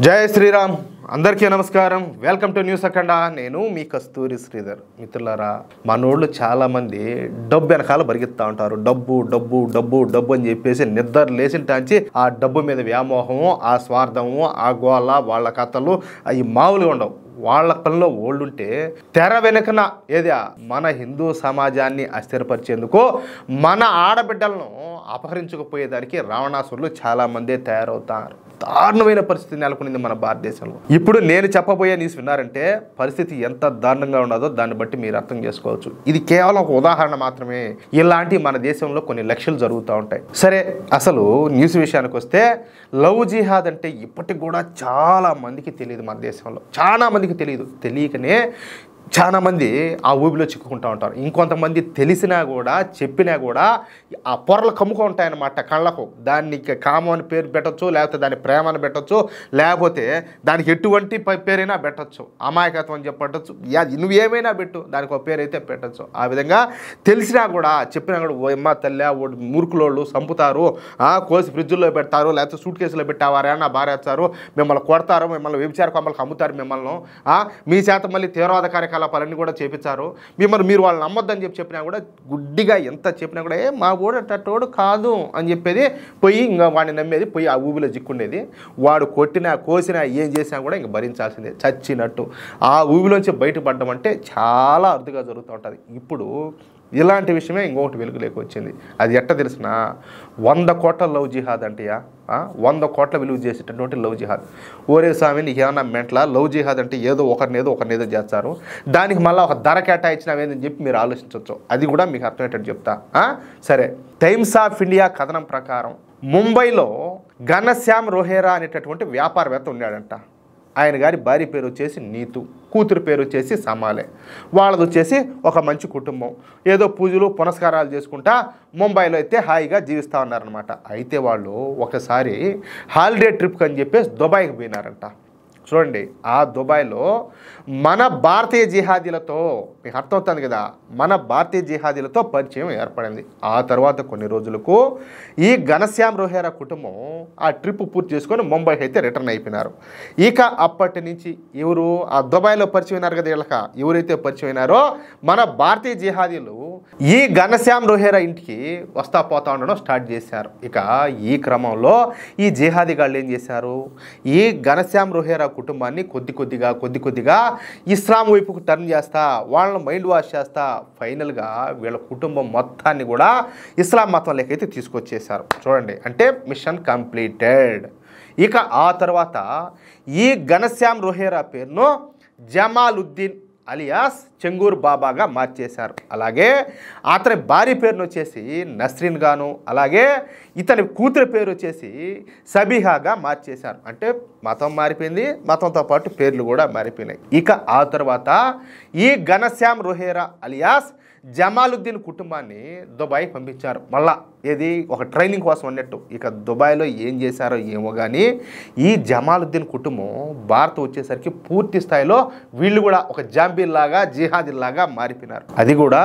జై శ్రీరామ్. అందరికీ నమస్కారం. వెల్కమ్ టు న్యూస్ అఖండ. నేను మీ కస్తూరి శ్రీధర్. మిత్రులారా, మనోళ్ళు చాలామంది డబ్బు వెనకాల పరిగెత్తా ఉంటారు. డబ్బు డబ్బు డబ్బు డబ్బు అని చెప్పేసి నిద్ర లేచింటాంచి ఆ డబ్బు మీద వ్యామోహము, ఆ స్వార్థము, ఆ గోళ, వాళ్ళ కథలు అవి మామూలుగా ఉండవు. వాళ్ళ పనిలో ఓళ్ళుంటే తెర వెనుకన ఏదా మన హిందూ సమాజాన్ని అస్థిరపరిచేందుకు మన ఆడబిడ్డలను అపహరించుకుపోయేదానికి రావణాసురులు చాలా మందే తయారవుతారు. దారుణమైన పరిస్థితి నెలకొనింది మన భారతదేశంలో. ఇప్పుడు నేను చెప్పబోయే న్యూస్ విన్నారంటే పరిస్థితి ఎంత దారుణంగా ఉన్నదో దాన్ని బట్టి మీరు అర్థం చేసుకోవచ్చు. ఇది కేవలం ఒక ఉదాహరణ మాత్రమే. ఇలాంటి మన దేశంలో కొన్ని లక్షలు జరుగుతూ ఉంటాయి. సరే, అసలు న్యూస్ విషయానికి వస్తే లవ్ జిహాద్ అంటే ఇప్పటికి కూడా చాలా మందికి తెలియదు. మన దేశంలో చాలా మందికి తెలియదు. తెలియకనే చాలామంది ఆ ఊబిలో చిక్కుకుంటూ ఉంటారు. ఇంకొంతమంది తెలిసినా కూడా చెప్పినా కూడా ఆ పొరలు కమ్ముకో ఉంటాయన్నమాట కళ్ళకు. దానికి కామం అని పేరు పెట్టచ్చు, లేకపోతే దాని ప్రేమ అని పెట్టచ్చు, లేకపోతే దానికి ఎటువంటి పేరైనా పెట్టచ్చు. అమాయకత్వం అని చెప్పట్టచ్చు, నువ్వు ఏమైనా పెట్టు, దానికి ఒక పేరు అయితే పెట్టచ్చు. ఆ విధంగా తెలిసినా కూడా చెప్పినా కూడా ఓ తల్లి మూర్ఖులోళ్ళు చంపుతారు, కోసి ఫ్రిడ్జ్లో పెడతారు, లేకపోతే సూట్ కేసులో పెట్టావారైనా బారేస్తారు, మిమ్మల్ని కొడతారు, మిమ్మల్ని వ్యభిచార కొమ్మలకు అమ్ముతారు, మిమ్మల్ని మీ చేత మళ్ళీ తీవ్రవాద కార్యకలాపాలన్నీ కూడా చేపించారు. మీరు వాళ్ళు నమ్మొద్దని చెప్పినా కూడా గుడ్డిగా ఎంత చెప్పినా కూడా మా కూడా అట్టోడు కాదు అని చెప్పేది పోయి ఇంకా వాడిని నమ్మేది, పోయి ఆ ఊబిలో చిక్కుండేది. వాడు కొట్టినా కోసినా ఏం చేసినా కూడా ఇంక భరించాల్సిందే చచ్చినట్టు. ఆ ఊబిలోంచి బయటపడడం అంటే చాలా అరుదుగా జరుగుతూ ఉంటుంది. ఇప్పుడు ఇలాంటి విషయమే ఇంకొకటి వెలుగులోకి వచ్చింది. అది ఎట్ట తెలిసిన 100 కోట్ల లవ్ జిహాద్ అంటేయా, 100 కోట్ల విలువ చేసేటటువంటి లవ్ జిహాద్. ఓరే స్వామి, నీకు ఏమన్నా మెంట్లా? లవ్ జిహాద్ అంటే ఏదో ఒకరినేదో చేస్తారు, దానికి మళ్ళీ ఒక ధర కేటాయించినవేందని చెప్పి మీరు ఆలోచించవచ్చు. అది కూడా మీకు అర్థమయ్యేటట్టు చెప్తా. సరే, టైమ్స్ ఆఫ్ ఇండియా కథనం ప్రకారం ముంబైలో ఘనశ్యామ్ రోహేరా అనేటటువంటి వ్యాపారవేత్త ఉన్నాడంట. ఆయన గారి భార్య పేరు వచ్చేసి నీతు, కూతురు పేరు వచ్చేసి సమాలే. వాళ్ళది వచ్చేసి ఒక మంచి కుటుంబం, ఏదో పూజలు పునస్కారాలు చేసుకుంటా ముంబైలో అయితే హాయిగా జీవిస్తూ ఉన్నారనమాట. అయితే వాళ్ళు ఒకసారి హాలిడే ట్రిప్కి అని చెప్పేసి దుబాయ్కి పోయినారంట. చూడండి, ఆ దుబాయ్లో మన భారతీయ జిహాదీలతో, మీకు అర్థమవుతుంది కదా, మన భారతీయ జిహాదీలతో పరిచయం ఏర్పడింది. ఆ తర్వాత కొన్ని రోజులకు ఈ ఘనశ్యామ్ రోహేరా కుటుంబం ఆ ట్రిప్ పూర్తి చేసుకొని ముంబైకి అయితే రిటర్న్ అయిపోయినారు. ఇక అప్పటి నుంచి ఎవరు ఆ దుబాయ్లో పరిచయం అయినారు కదా, వీళ్ళక ఎవరైతే పరిచయం అయినారో మన భారతీయ జిహాదీలు ఈ ఘనశ్యామ్ రోహేరా ఇంటికి వస్తా పోతా ఉండడం స్టార్ట్ చేశారు. ఇక ఈ క్రమంలో ఈ జిహాదీ గాళ్ళు ఏం చేశారు, ఈ ఘనశ్యామ్ రోహేరా కుటుంబాన్ని కొద్ది కొద్దిగా ఇస్లాం వైపుకు టర్న్ చేస్తా, వాళ్ళని మైండ్ వాష్ చేస్తా, ఫైనల్గా వీళ్ళ కుటుంబం మొత్తాన్ని కూడా ఇస్లాం మతం లేకైతే తీసుకొచ్చేసారు. చూడండి, అంటే మిషన్ కంప్లీటెడ్. ఇక ఆ తర్వాత ఈ ఘనశ్యామ్ రోహేరా పేరును జమాలుద్దీన్ అలియాస్ చెంగూర్ బాబాగా మార్చేశారు. అలాగే అతని భార్య పేరును వచ్చేసి నస్రీన్ గాను, అలాగే ఇతని కూతురి పేరు వచ్చేసి సబీహాగా మార్చేశారు. అంటే మతం మారిపోయింది, మతంతో పాటు పేర్లు కూడా మారిపోయినాయి. ఇక ఆ తర్వాత ఈ ఘనశ్యామ్ రోహేరా అలియాస్ జమాలుద్దీన్ కుటుంబాన్ని దుబాయ్ పంపించారు. మళ్ళా ఏది ఒక ట్రైనింగ్ కోసం అన్నట్టు. ఇక దుబాయ్లో ఏం చేశారో ఏమో కానీ ఈ జమాలుద్దీన్ కుటుంబం భారత్ వచ్చేసరికి పూర్తి స్థాయిలో వీళ్ళు కూడా ఒక జాంబీల్లాగా జిహాదీల్లాగా మారిపోయినారు. అది కూడా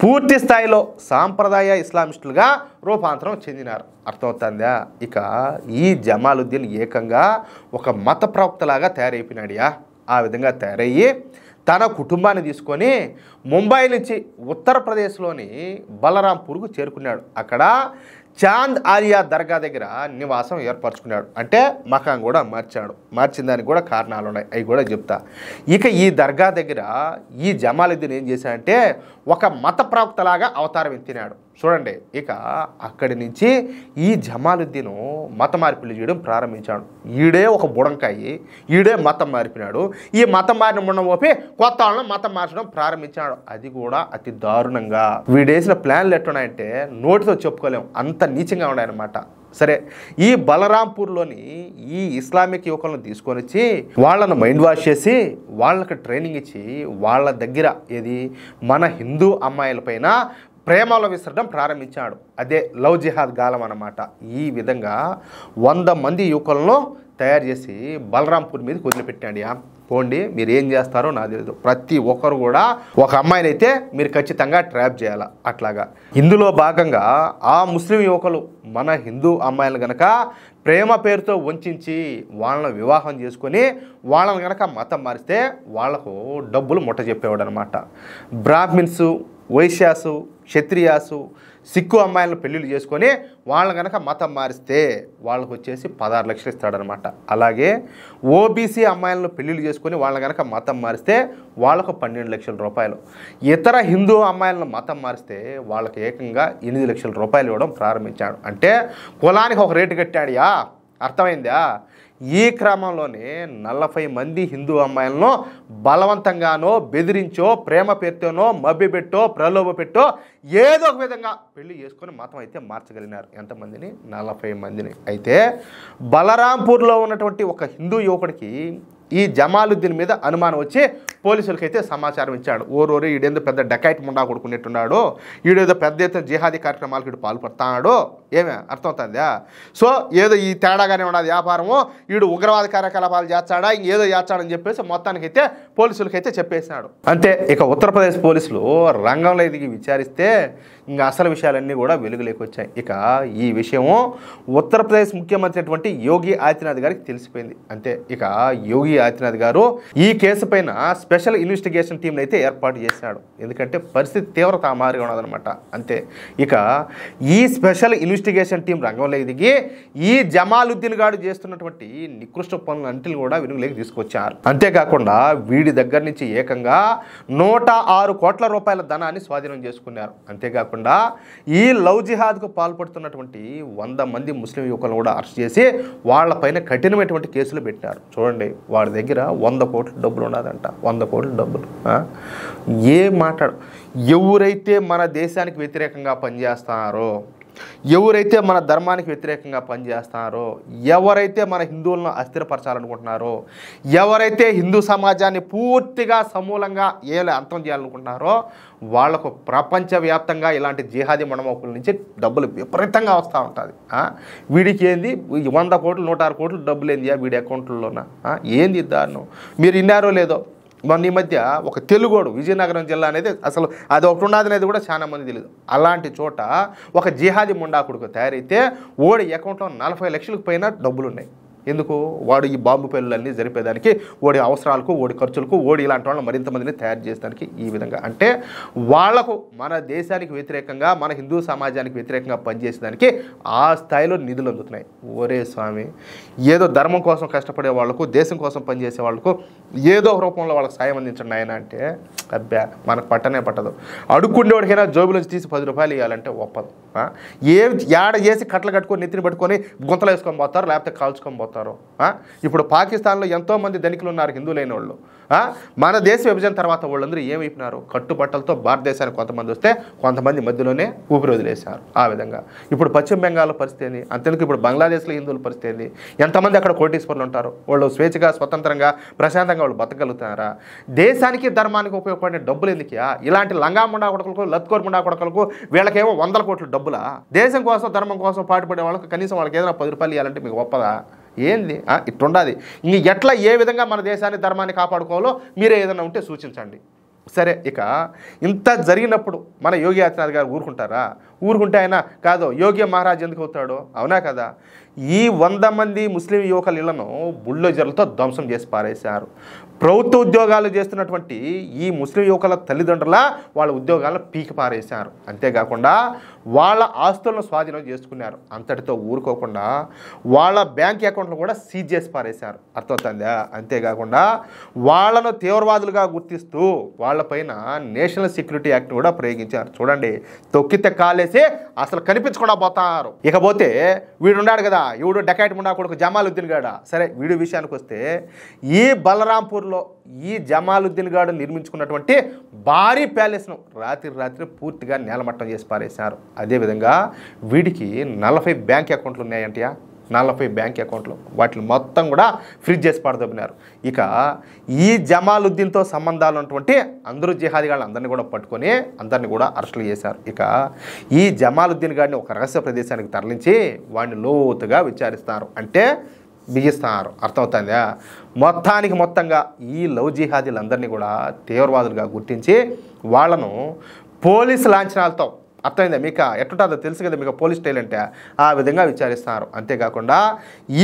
పూర్తి స్థాయిలో సాంప్రదాయ ఇస్లామిస్టులుగా రూపాంతరం చెందినారు. అర్థమవుతుందా? ఇక ఈ జమాలుద్దీన్ ఏకంగా ఒక మత ప్రవక్తలాగా తయారైపోయినాడియా. ఆ విధంగా తయారయ్యి తన కుటుంబాన్ని తీసుకొని ముంబై నుంచి ఉత్తరప్రదేశ్లోని బలరాంపూర్కు చేరుకున్నాడు. అక్కడ చాంద్ ఆరియా దర్గా దగ్గర నివాసం ఏర్పరచుకున్నాడు. అంటే మకాం కూడా మార్చిన దానికి కూడా కారణాలు ఉన్నాయి, అవి కూడా చెప్తా. ఇక ఈ దర్గా దగ్గర ఈ జమాలుద్దీన్ ఏం చేశాడంటే ఒక మత ప్రవక్తలాగా అవతారం ఎత్తినాడు. చూడండి, ఇక అక్కడి నుంచి ఈ జమాలుద్దీను మత మార్పిడి చేయడం ప్రారంభించాడు. ఈడే ఒక బుడంకాయి, ఈడే మతం మారిపినాడు. ఈ మతం మారిన ముండం పోపి కొత్త వాళ్ళని మతం మార్చడం ప్రారంభించాడు. అది కూడా అతి దారుణంగా. వీడేసిన ప్లాన్లు ఎట్టున్నాయంటే నోటితో చెప్పుకోలేము, అంత నీచంగా ఉన్నాయన్నమాట. సరే, ఈ బలరాంపూర్లోని ఈ ఇస్లామిక్ యువకులను తీసుకొని వచ్చి వాళ్ళను మైండ్ వాష్ చేసి వాళ్ళకి ట్రైనింగ్ ఇచ్చి వాళ్ళ దగ్గర ఏది మన హిందూ అమ్మాయిలపైన ప్రేమలో విసరడం ప్రారంభించాడు. అదే లవ్ జిహాద్ గాలం అన్నమాట. ఈ విధంగా 100 మంది యువకులను తయారు చేసి బలరాంపూర్ మీదకి వదిలిపెట్టాడు. పోండి, మీరు ఏం చేస్తారో నాకు తెలియదు. ప్రతి ఒక్కరు కూడా ఒక అమ్మాయిని అయితే మీరు ఖచ్చితంగా ట్రాప్ చేయాలి. అట్లాగా ఇందులో భాగంగా ఆ ముస్లిం యువకులు మన హిందూ అమ్మాయిలను గనక ప్రేమ పేరుతో వంచి వాళ్ళని వివాహం చేసుకొని వాళ్ళని గనక మతం మారిస్తే వాళ్లకు డబ్బులు ముట్ట చెప్పేవాడు అనమాట. బ్రాహ్మిన్స్, వైశ్యాసు, క్షత్రియాసు, సిక్కు అమ్మాయిలను పెళ్ళిళ్ళు చేసుకొని వాళ్ళని కనుక మతం మారిస్తే వాళ్ళకు వచ్చేసి 16 లక్షలు ఇస్తాడనమాట. అలాగే ఓబీసీ అమ్మాయిలను పెళ్ళిళ్ళు చేసుకొని వాళ్ళని కనుక మతం మారిస్తే వాళ్ళకు 12 లక్షల రూపాయలు. ఇతర హిందూ అమ్మాయిలను మతం మారిస్తే వాళ్ళకి ఏకంగా 8 లక్షల రూపాయలు ఇవ్వడం ప్రారంభించాడు. అంటే కులానికి ఒక రేటు కట్టాడుయా, అర్థమైందా? ఈ క్రమంలోనే 40 మంది హిందూ అమ్మాయిలను బలవంతంగానో బెదిరించో ప్రేమ పేరుతోనో మభ్యపెట్టో ప్రలోభ పెట్టో ఏదో ఒక విధంగా పెళ్లి చేసుకొని మతం అయితే మార్చగలిగినారు. ఎంతమందిని? 40 మందిని. అయితే బలరాంపూర్లో ఉన్నటువంటి ఒక హిందూ యువకుడికి ఈ జమాలుద్దీన్ మీద అనుమానం వచ్చి పోలీసులకైతే సమాచారం ఇచ్చాడు. ఓరోరు ఈడేందో పెద్ద డకైట్ ముండా కొడుకునేట్టున్నాడు, ఈడేదో పెద్ద ఎత్తున జిహాదీ కార్యక్రమాలకు ఇటు పాల్పడుతున్నాడు. ఏమే అర్థమవుతుందా? సో ఏదో ఈ తేడాగానే ఉన్నది వ్యాపారము, వీడు ఉగ్రవాద కార్యకలాపాలు చేస్తాడా ఇంకేదో చేస్తాడని చెప్పేసి మొత్తానికైతే పోలీసులకైతే చెప్పేసినాడు. అంతే. ఇక ఉత్తరప్రదేశ్ పోలీసులు రంగంలో దిగి విచారిస్తే ఇంకా అసలు విషయాలన్నీ కూడా వెలుగులోకి వచ్చాయి. ఇక ఈ విషయము ఉత్తరప్రదేశ్ ముఖ్యమంత్రి అటువంటి యోగి ఆదిత్యనాథ్ గారికి తెలిసిపోయింది. అంతే. ఇక యోగి ఆదిత్యనాథ్ గారు ఈ కేసు పైన స్పెషల్ ఇన్వెస్టిగేషన్ టీంని అయితే ఏర్పాటు చేశాడు. ఎందుకంటే పరిస్థితి తీవ్రత మారిగా ఉన్నదనమాట. అంతే. ఇక ఈ స్పెషల్ ఇన్వెస్టిగేషన్ టీం రంగంలోకి దిగి ఈ జమాలుద్దీన్ గారు చేస్తున్నటువంటి నికృష్ట పనులన్నింటిని కూడా వెలుగులోకి తీసుకొచ్చారు. అంతేకాకుండా వీడి దగ్గర నుంచి ఏకంగా 106 కోట్ల రూపాయల ధనాన్ని స్వాధీనం చేసుకున్నారు. అంతేకాకుండా ఈ లవ్ జిహాద్కు పాల్పడుతున్నటువంటి 100 మంది ముస్లిం యువకులను కూడా అరెస్ట్ చేసి వాళ్ళపైన కఠినమైనటువంటి కేసులు పెట్టారు. చూడండి, వాడి దగ్గర 100 కోట్ల డబ్బులు ఉన్నదంట. 100 కోట్ల డబ్బులు. ఏం మాట్లాడు. ఎవరైతే మన దేశానికి వ్యతిరేకంగా పనిచేస్తున్నారో, ఎవరైతే మన ధర్మానికి వ్యతిరేకంగా పనిచేస్తున్నారో, ఎవరైతే మన హిందువులను అస్థిరపరచాలనుకుంటున్నారో, ఎవరైతే హిందూ సమాజాన్ని పూర్తిగా సమూలంగా అంతం చేయాలనుకుంటున్నారో వాళ్లకు ప్రపంచవ్యాప్తంగా ఇలాంటి జిహాదీ మణమోకుల నుంచి డబ్బులు విపరీతంగా వస్తూ ఉంటుంది. వీడికి ఏంది 100 కోట్లు 106 కోట్లు డబ్బులు ఏంది వీడి అకౌంట్లలోన? ఏంది దారుణం? మీరు విన్నారో లేదో, మొన్న ఈ మధ్య ఒక తెలుగోడు విజయనగరం జిల్లా అనేది అసలు అది ఒకటి ఉన్నది అనేది కూడా చాలా మంది తెలియదు. అలాంటి చోట ఒక జిహాదీ ముండాకుడుకు తయారైతే ఓడి అకౌంట్లో 40 లక్షలకు పైన డబ్బులు ఉన్నాయి. ఎందుకు? వాడు ఈ బాంబు పెళ్ళన్నీ జరిపేదానికి, ఓడి అవసరాలకు, ఓడి ఖర్చులకు, ఓడి ఇలాంటి వాళ్ళని మరింత మందిని తయారు చేసేదానికి ఈ విధంగా. అంటే వాళ్లకు మన దేశానికి వ్యతిరేకంగా, మన హిందూ సమాజానికి వ్యతిరేకంగా పనిచేసేదానికి ఆ స్థాయిలో నిధులు అందుతున్నాయి. ఒరే స్వామి, ఏదో ధర్మం కోసం కష్టపడే వాళ్లకు, దేశం కోసం పనిచేసే వాళ్లకు ఏదో ఒక రూపంలో వాళ్ళకి సాయం అందించండి ఆయన అంటే అబ్బా మనకు పట్టనే పట్టదు. అడుక్కుండేవాడికైనా జోబుల నుంచి తీసి 10 రూపాయలు ఇవ్వాలంటే ఒప్పదు. ఏడ చేసి కట్టలు కట్టుకొని నెత్తిని పట్టుకొని గుంతలు వేసుకొని పోతారు, లేకపోతే కాల్చుకొని పోతారు. ఇప్పుడు పాకిస్తాన్లో ఎంతోమంది ధనికులు ఉన్నారు హిందువులైన వాళ్ళు. మన దేశ విభజన తర్వాత వాళ్ళందరూ ఏమైపోయినారు? కట్టుబట్టలతో భారతదేశానికి కొంతమంది వస్తే కొంతమంది మధ్యలోనే ఊపిరి వదిలేశారు. ఆ విధంగా ఇప్పుడు పశ్చిమ బెంగాల్లో పరిస్థితి ఏంది? అంతేందుకు ఇప్పుడు బంగ్లాదేశ్లో హిందువుల పరిస్థితి ఏంది? ఎంతమంది అక్కడ కోటీశ్వరులు ఉంటారు? వాళ్ళు స్వేచ్ఛగా, స్వతంత్రంగా, ప్రశాంతంగా వాళ్ళు బతకగలుగుతున్నారా? దేశానికి ధర్మానికి ఉపయోగపడే డబ్బులు ఎందుకుయా? ఇలాంటి లంగా ముండా కొడకలకు, లత్కోర్ ముండా కొడకలకు వీళ్ళకేమో 100 కోట్ల డబ్బులా? దేశం కోసం, ధర్మం కోసం పాటుపడే వాళ్ళకి కనీసం వాళ్ళకి ఏదైనా 10 రూపాయలు ఇవ్వాలంటే మీకు ఒప్పదా? ఏంది? ఇట్లుండాది. ఇంక ఎట్లా ఏ విధంగా మన దేశాన్ని, ధర్మాన్ని కాపాడుకోవాలో మీరే ఏదైనా ఉంటే సూచించండి. సరే, ఇక ఇంత జరిగినప్పుడు మన యోగి ఆదిత్యనాథ్ గారు ఊరుకుంటారా? ఊరుకుంటే ఆయన కాదు యోగి మహారాజ్ ఎందుకు అవుతాడు? అవునా కదా? ఈ 100 మంది ముస్లిం యువకుల ఇళ్లను బుల్డోజర్లతో ధ్వంసం చేసి పారేశారు. ప్రభుత్వ ఉద్యోగాలు చేస్తున్నటువంటి ఈ ముస్లిం యువకుల తల్లిదండ్రుల వాళ్ళ ఉద్యోగాలను పీకి పారేశారు. అంతేకాకుండా వాళ్ళ ఆస్తులను స్వాధీనం చేసుకున్నారు. అంతటితో ఊరుకోకుండా వాళ్ళ బ్యాంక్ అకౌంట్లు కూడా సీజ్ చేసి పారేశారు. అర్థమవుతుందా? అంతేకాకుండా వాళ్ళను తీవ్రవాదులుగా గుర్తిస్తూ వాళ్ళపైన నేషనల్ సెక్యూరిటీ యాక్ట్ కూడా ప్రయోగించారు. చూడండి, తొక్కితే కాలేసి అసలు కనిపించకుండా పోతారు. ఇకపోతే వీడున్నాడు కదా, వీడు డకైట్ ముండా కొడుకు జమాలుద్దీన్ గాడ. సరే, వీడి విషయానికి వస్తే ఈ బలరాంపూర్లో ఈ జమాలుద్దీన్ గాడు నిర్మించుకున్నటువంటి భారీ ప్యాలెస్ను రాత్రి పూర్తిగా నేలమట్టం చేసి పారేశారు. అదేవిధంగా వీడికి 40 బ్యాంక్ అకౌంట్లు ఉన్నాయంటయా, 40 బ్యాంక్ అకౌంట్లు. వాటిని మొత్తం కూడా ఫ్రీజ్ చేసి పడదొబ్బినారు. ఇక ఈ జమాలుద్దీన్తో సంబంధాలు ఉన్నటువంటి అందరూ జిహాదీగాళ్ళని అందరినీ కూడా పట్టుకొని అందరినీ కూడా అరెస్టులు చేశారు. ఇక ఈ జమాలుద్దీన్ గారిని ఒక రహస్య ప్రదేశానికి తరలించి వాడిని లోతుగా విచారిస్తారు. అంటే బిగిస్తున్నారు. అర్థమవుతుందా? మొత్తంగా ఈ లవ్ జిహాదీలందరినీ కూడా తీవ్రవాదులుగా గుర్తించి వాళ్ళను పోలీసు లాంఛనాలతో, అర్థమైందా మీకు? ఎట్టుంటుందో తెలుసు కదా మీకు పోలీస్ స్టైల్ అంటే, ఆ విధంగా విచారిస్తున్నారు. అంతేకాకుండా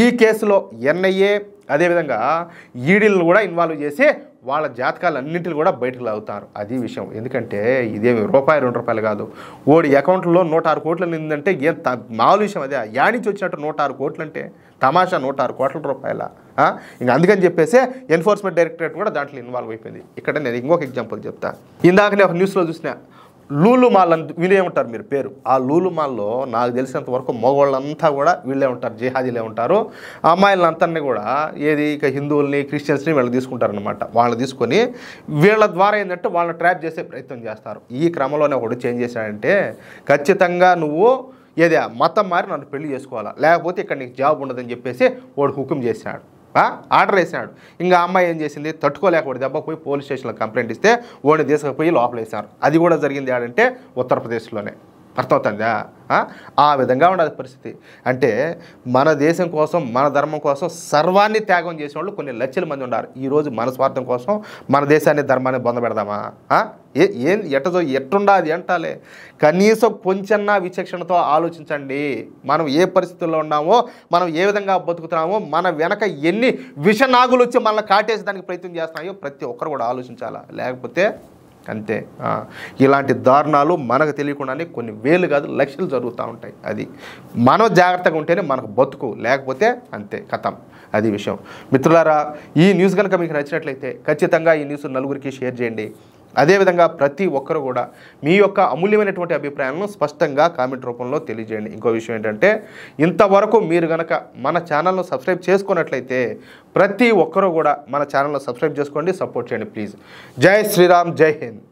ఈ కేసులో ఎన్ఐఏ అదేవిధంగా ఈడీలను కూడా ఇన్వాల్వ్ చేసి వాళ్ళ జాతకాలు అన్నింటిని కూడా బయటకు లాగుతారు. అది విషయం. ఎందుకంటే ఇదేమి రూపాయి 2 రూపాయలు కాదు. ఓడి అకౌంట్లో 106 కోట్లు నిందంటే ఏం మామూలు విషయం. అదే యాడించి వచ్చినట్టు 106 కోట్లు అంటే తమాషా. 106 కోట్ల రూపాయల. ఇంక అందుకని చెప్పేసి ఎన్ఫోర్స్మెంట్ డైరెక్టరేట్ కూడా దాంట్లో ఇన్వాల్వ్ అయిపోయింది. ఇక్కడ నేను ఇంకొక ఎగ్జాంపుల్ చెప్తా. ఇందాకనే ఒక న్యూస్లో చూసిన లూలు మాల్ అని వీళ్ళే ఉంటారు మీరు పేరు. ఆ లూలు మాల్లో నాకు తెలిసినంత వరకు మగవాళ్ళంతా కూడా వీళ్ళే ఉంటారు, జిహాదీలే ఉంటారు. అమ్మాయిలందరినీ కూడా ఇక హిందువుల్ని క్రిస్టియన్స్ని వీళ్ళు తీసుకుంటారనమాట. వాళ్ళు తీసుకొని వీళ్ళ ద్వారా ఏంటంటే వాళ్ళని ట్రాప్ చేసే ప్రయత్నం చేస్తారు. ఈ క్రమంలోనే ఒకటి చేంజ్ చేశాడంటే, ఖచ్చితంగా నువ్వు మతం మారి నన్ను పెళ్లి చేసుకోవాలా, లేకపోతే ఇక్కడ నీకు జాబ్ ఉండదని చెప్పేసి వాడు హుకుం చేశాడు, ఆర్డర్ వేసినాడు. ఇంకా అమ్మాయి ఏం చేసింది, తట్టుకోలేకపోతే దెబ్బ పోయి పోలీస్ స్టేషన్లో కంప్లైంట్ ఇస్తే వాడిని తీసుకుపోయి లోపల వేశారు. అది కూడా జరిగింది ఆడంటే ఉత్తరప్రదేశ్లోనే. అర్థమవుతుందా? ఆ విధంగా ఉండదు పరిస్థితి. అంటే మన దేశం కోసం, మన ధర్మం కోసం సర్వాన్ని త్యాగం చేసిన వాళ్ళు కొన్ని లక్షల మంది ఉన్నారు. ఈరోజు మన స్వార్థం కోసం మన దేశాన్ని, ధర్మాన్ని బొందబెడదామా? ఎట్టుండాది అంటాలే. కనీసం కొంచెన్నా విచక్షణతో ఆలోచించండి. మనం ఏ పరిస్థితుల్లో ఉన్నామో, మనం ఏ విధంగా బతుకుతున్నామో, మన వెనక ఎన్ని విషనాగులు వచ్చి మనల్ని కాటేసేదానికి ప్రయత్నం చేస్తున్నాయో ప్రతి ఒక్కరు కూడా ఆలోచించాలా. లేకపోతే అంతే. ఇలాంటి దారుణాలు మనకు తెలియకుండానే కొన్ని వేలు కాదు లక్షలు జరుగుతూ ఉంటాయి. అది మనం జాగ్రత్తగా ఉంటేనే మనకు బతుకు, లేకపోతే అంతే కథం. అది విషయం. మిత్రులారా, ఈ న్యూస్ కనుక మీకు నచ్చినట్లయితే ఖచ్చితంగా ఈ న్యూస్ నలుగురికి షేర్ చేయండి. అదేవిధంగా ప్రతి ఒక్కరు కూడా మీ యొక్క అమూల్యమైనటువంటి అభిప్రాయాలను స్పష్టంగా కామెంట్ రూపంలో తెలియజేయండి. ఇంకో విషయం ఏంటంటే, ఇంతవరకు మీరు కనుక మన ఛానల్ను సబ్స్క్రైబ్ చేసుకున్నట్లయితే ప్రతి ఒక్కరూ కూడా మన ఛానల్ను సబ్స్క్రైబ్ చేసుకోండి, సపోర్ట్ చేయండి ప్లీజ్. జై శ్రీరామ్, జై హింద్.